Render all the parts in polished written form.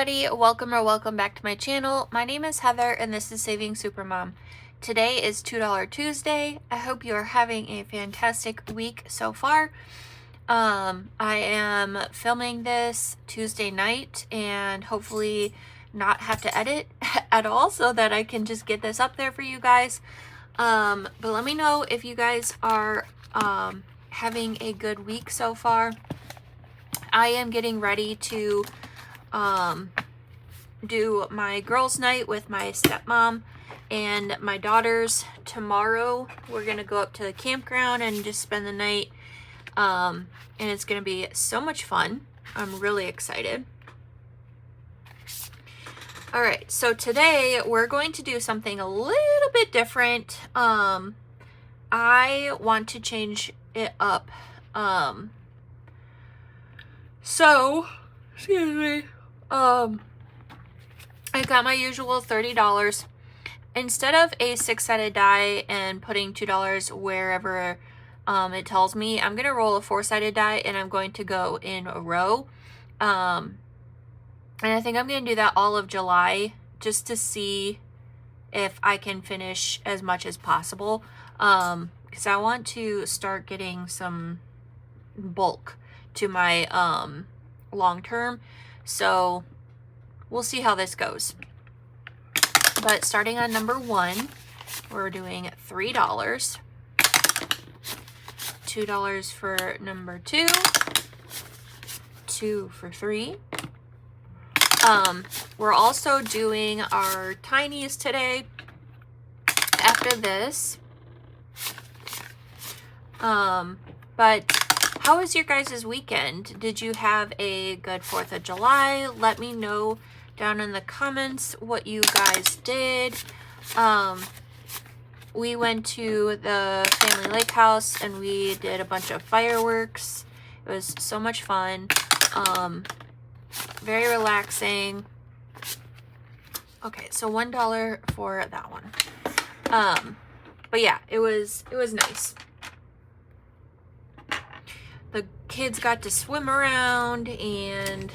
everybody, welcome back to my channel. My name is Heather and this is Saving SuperMom. Today is $2 Tuesday. I hope you are having a fantastic week so far. I am filming this Tuesday night and hopefully not have to edit at all so that I can just get this up there for you guys. But let me know if you guys are having a good week so far. I am getting ready to do my girls' night with my stepmom and my daughters tomorrow. We're gonna go up to the campground and just spend the night, and it's gonna be so much fun. I'm really excited. All right, so today we're going to do something a little bit different. I want to change it up. Excuse me. I got my usual $30. Instead of a 6-sided die and putting $2 wherever it tells me, I'm going to roll a 4-sided die and I'm going to go in a row. And I think I'm going to do that all of July just to see if I can finish as much as possible. Because I want to start getting some bulk to my long term. So we'll see how this goes. But starting on number 1, we're doing $3. $2 for number 2. 2 for 3. We're also doing our tinies today after this. But how was your guys' weekend? Did you have a good 4th of July? Let me know down in the comments what you guys did. We went to the family lake house and we did a bunch of fireworks. It was so much fun. Very relaxing. Okay, so $1 for that one. But yeah, it was nice. The kids got to swim around and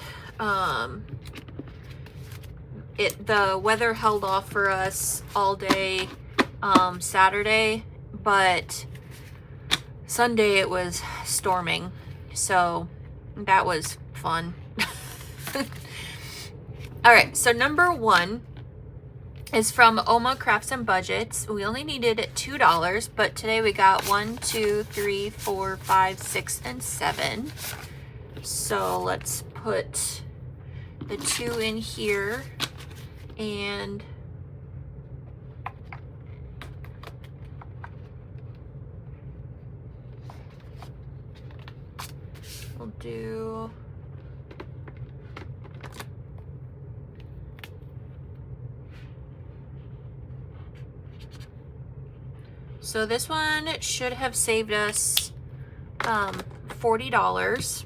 the weather held off for us all day Saturday, but Sunday it was storming, so that was fun. All right, so number 1 is from Oma Crafts and Budgets. We only needed $2, but today we got 1, 2, 3, 4, 5, 6, and 7. So let's put the 2 in here, and we'll do so this one should have saved us $40. So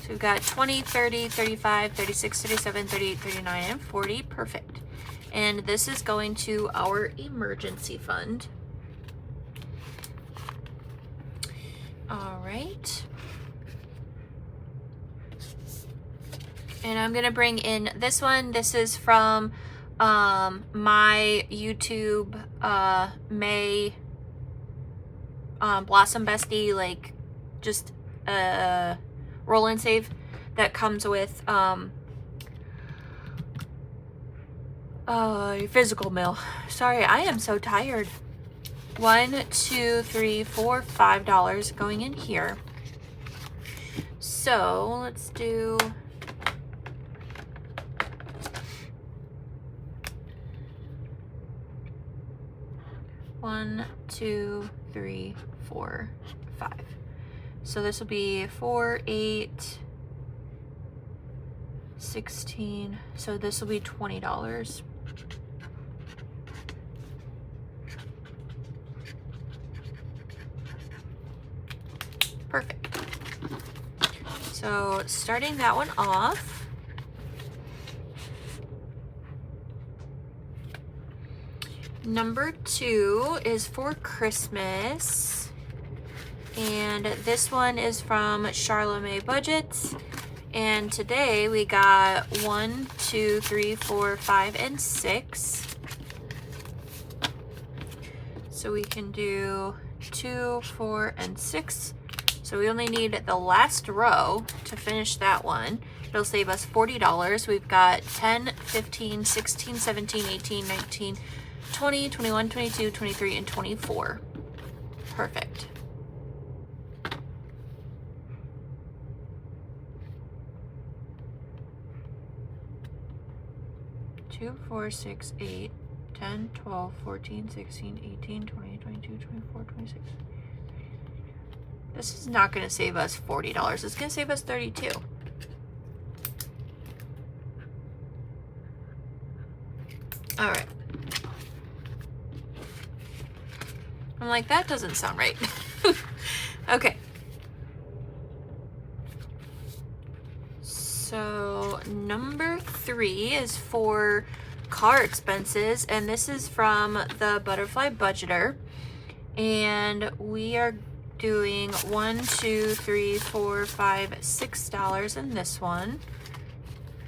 we've got 20, 30, 35, 36, 37, 38, 39, and 40. Perfect. And this is going to our emergency fund. All right. And I'm going to bring in this one. This is from my YouTube May Blossom Bestie, like just roll and save that comes with physical mail. Sorry, I am so tired. 1, 2, 3, 4, $5 going in here. So let's do one, 2, 3, 4, 5. So this will be 4, 8, 16. So this will be $20. Perfect. So starting that one off. Number 2 is for Christmas. And this one is from Charlemagne Budgets. And today we got 1, 2, 3, 4, 5, and 6. So we can do 2, 4, and 6. So we only need the last row to finish that one. It'll save us $40. We've got 10, 15, 16, 17, 18, 19, 20, 21, 22, 23, and 24. Perfect. Two, 4, 6, 8, 10, 12, 14, 16, 18, 20, 22, 24, 26. This is not going to save us $40. It's going to save us $32. All right. I'm like, that doesn't sound right. Okay. So number 3 is for car expenses, and this is from the Butterfly Budgeter. And we are doing $1, 2, 3, 4, 5, $6 in this one.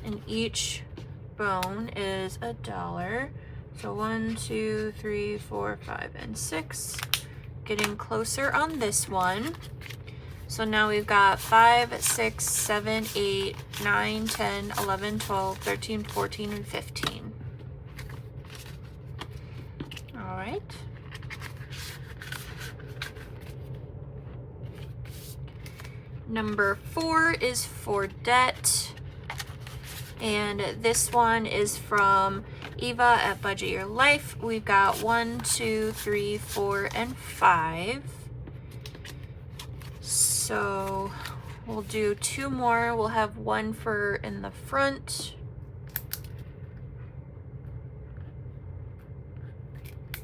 And each bone is $1. So 1, 2, 3, 4, 5, and 6. Getting closer on this one. So now we've got 5, 6, 7, 8, 9, 10, 11, 12, 13, 14, and 15. All right. Number 4 is for debt. And this one is from Eva at Budget Your Life. We've got 1, 2, 3, 4, and 5. So we'll do 2 more. We'll have 1 for in the front.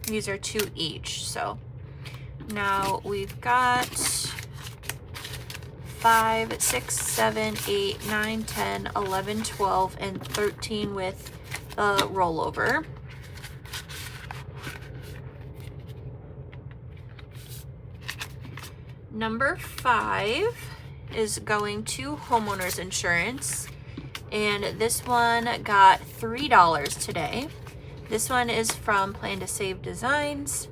These are 2 each. So now we've got 5, 6, 7, 8, 9, 10, 11, 12, and 13 with the rollover. Number 5 is going to homeowners insurance, and this one got $3 today. This one is from Plan to Save Designs.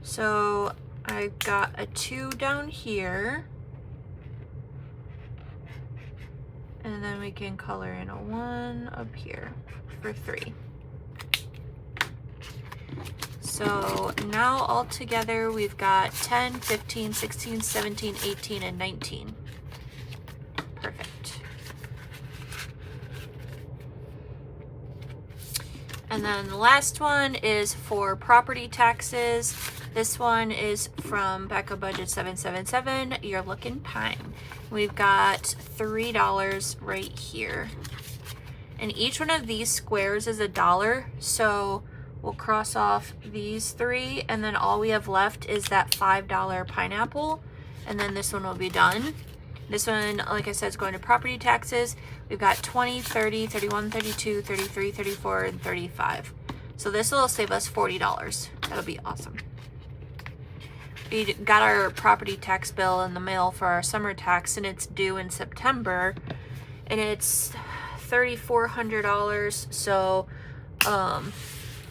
So I've got a 2 down here. And then we can color in a 1 up here for 3. So now all together we've got 10, 15, 16, 17, 18, and 19. Perfect. And then the last one is for property taxes. This one is from Becca Budget 777. You're looking fine. We've got $3 right here. And each one of these squares is $1. So we'll cross off these 3, and then all we have left is that $5 pineapple. And then this one will be done. This one, like I said, is going to property taxes. We've got 20, 30, 31, 32, 33, 34, and 35. So this will save us $40. That'll be awesome. We got our property tax bill in the mail for our summer tax, and it's due in September, and it's $3,400. So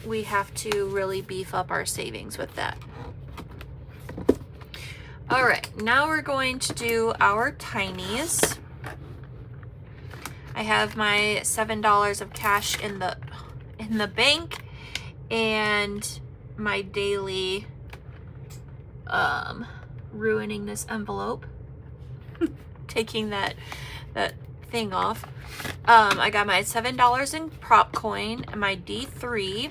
we have to really beef up our savings with that. All right, now we're going to do our tinies. I have my $7 of cash in the bank, and my daily ruining this envelope, taking that thing off. I got my $7 in prop coin and my D3.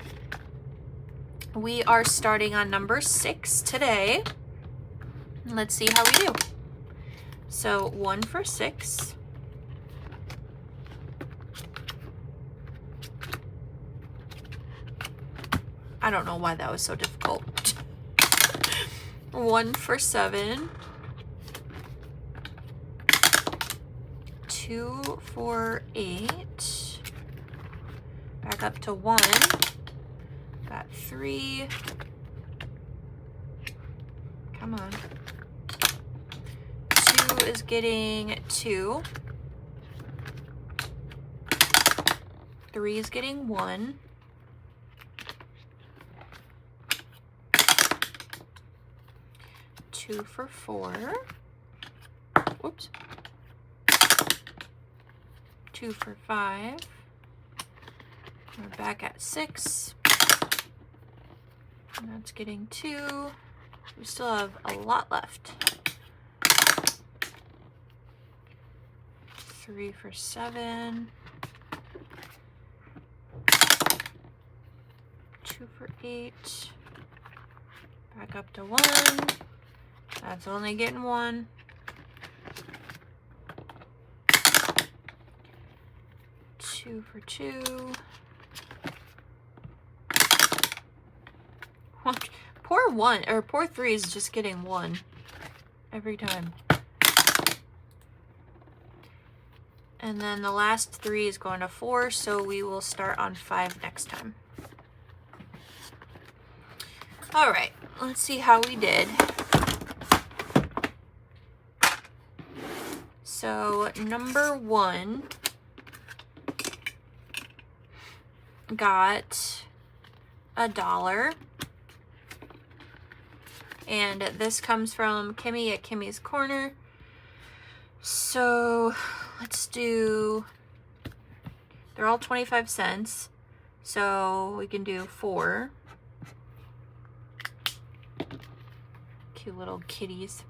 We are starting on number 6 today. Let's see how we do. So 1 for 6. I don't know why that was so difficult. 1 for 7. 2 for 8. Back up to 1. Got 3. Come on. 2 is getting 2. 3 is getting 1. Two for 4. Whoops. 2 for 5. We're back at 6. And that's getting 2. We still have a lot left. 3 for 7. 2 for 8. Back up to 1. That's only getting 1. 2 for 2. Poor 1 or poor 3 is just getting 1 every time. And then the last 3 is going to 4, so we will start on 5 next time. All right, let's see how we did. So number 1 got $1. And this comes from Kimmy at Kimmy's Corner. So let's do, they're all 25 cents. So we can do 4. Cute little kitties.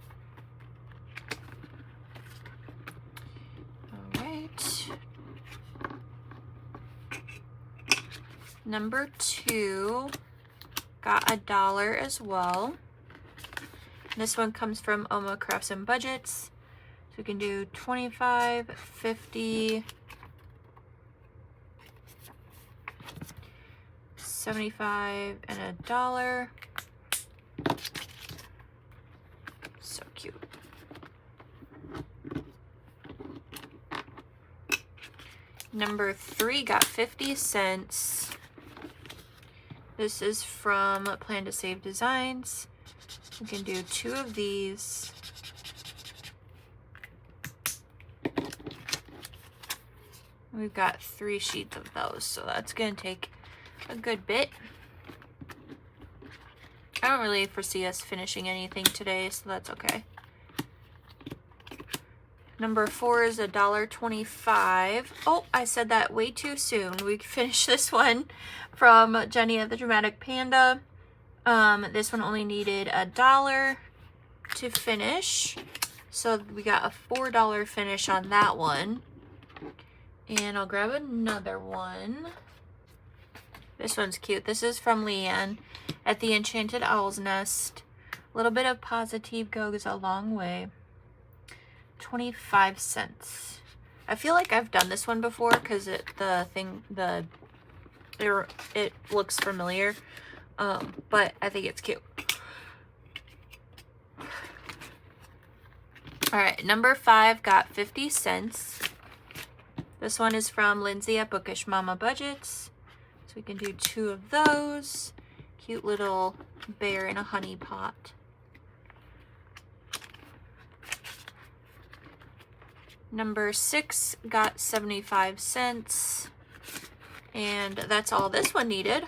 All right. Number 2 got $1 as well. This one comes from Oma Crafts and Budgets. So we can do 25, 50, 75, and $1. So cute. Number 3 got 50 cents. This is from Plan to Save Designs. We can do 2 of these. We've got 3 sheets of those, so that's going to take a good bit. I don't really foresee us finishing anything today, so that's okay. Number 4 is $1.25. Oh, I said that way too soon. We finished this one from Jenny at the Dramatic Panda. This one only needed $1 to finish. So we got a $4 finish on that one. And I'll grab another one. This one's cute. This is from Leanne at the Enchanted Owl's Nest. A little bit of positive goes a long way. 25 cents. I feel like I've done this one before because it looks familiar. But I think it's cute. All right, number 5 got 50 cents. This one is from Lindsay at Bookish Mama Budgets. So we can do 2 of those. Cute little bear in a honey pot. Number 6 got 75 cents. And that's all this one needed.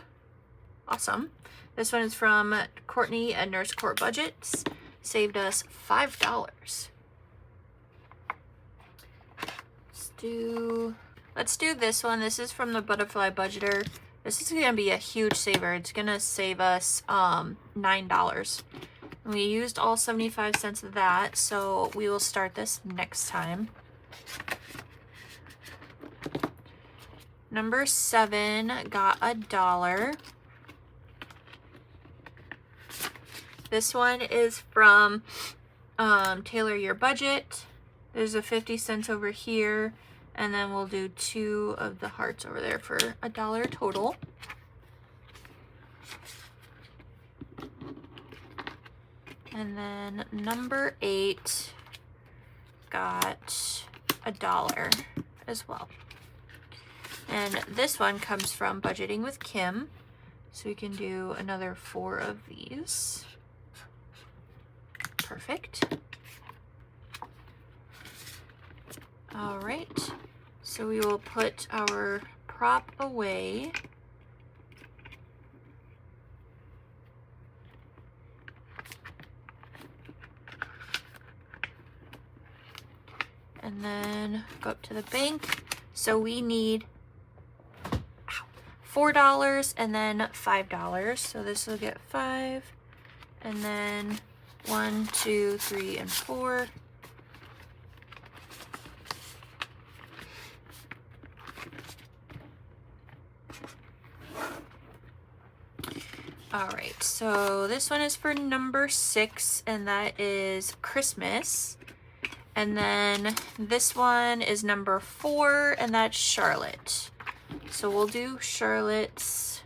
Awesome. This one is from Courtney at Nurse Court Budgets. Saved us $5. Let's do this one. This is from the Butterfly Budgeter. This is going to be a huge saver. It's going to save us $9. We used all 75 cents of that, so we will start this next time. Number 7 got $1. This one is from Tailor Your Budget. There's a 50 cents over here, and then we'll do 2 of the hearts over there for $1 total. And then number 8 got $1 as well. And this one comes from Budgeting with Kim. So we can do another 4 of these. Perfect. All right. So we will put our prop away. And then go up to the bank. So we need $4 and then $5. So this will get 5, and then 1, 2, 3, and 4. All right, so this one is for number 6, and that is Christmas. And then this one is number 4, and that's Charlotte. So we'll do Charlotte's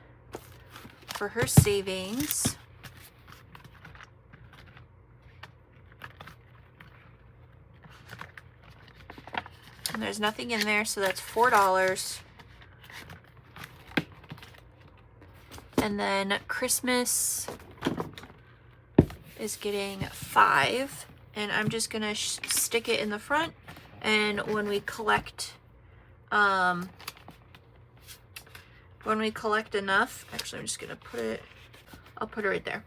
for her savings. And there's nothing in there, so that's $4. And then Christmas is getting 5. And I'm just gonna stick it in the front. And when we collect enough, actually I'm just gonna I'll put it right there.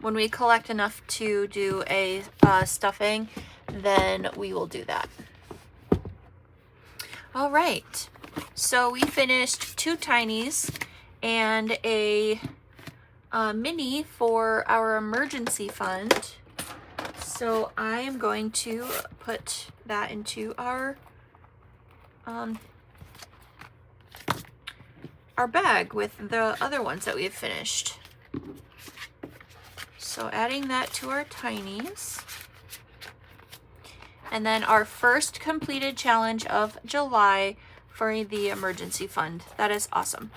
When we collect enough to do a stuffing, then we will do that. All right, so we finished 2 tinies and a mini for our emergency fund. So I am going to put that into our bag with the other ones that we've finished. So adding that to our tinies. And then our first completed challenge of July for the emergency fund. That is awesome.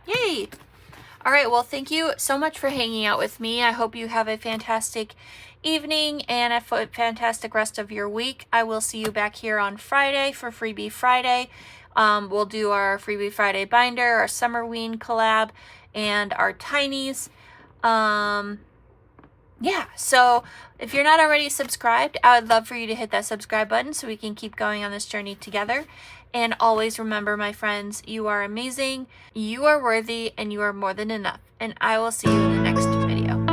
Yay! All right, well, thank you so much for hanging out with me. I hope you have a fantastic evening and a fantastic rest of your week. I will see you back here on Friday for Freebie Friday. We'll do our Freebie Friday binder, our Summerween collab, and our tinies. Yeah, so if you're not already subscribed, I would love for you to hit that subscribe button so we can keep going on this journey together. And always remember, my friends, you are amazing, you are worthy, and you are more than enough. And I will see you in the next video.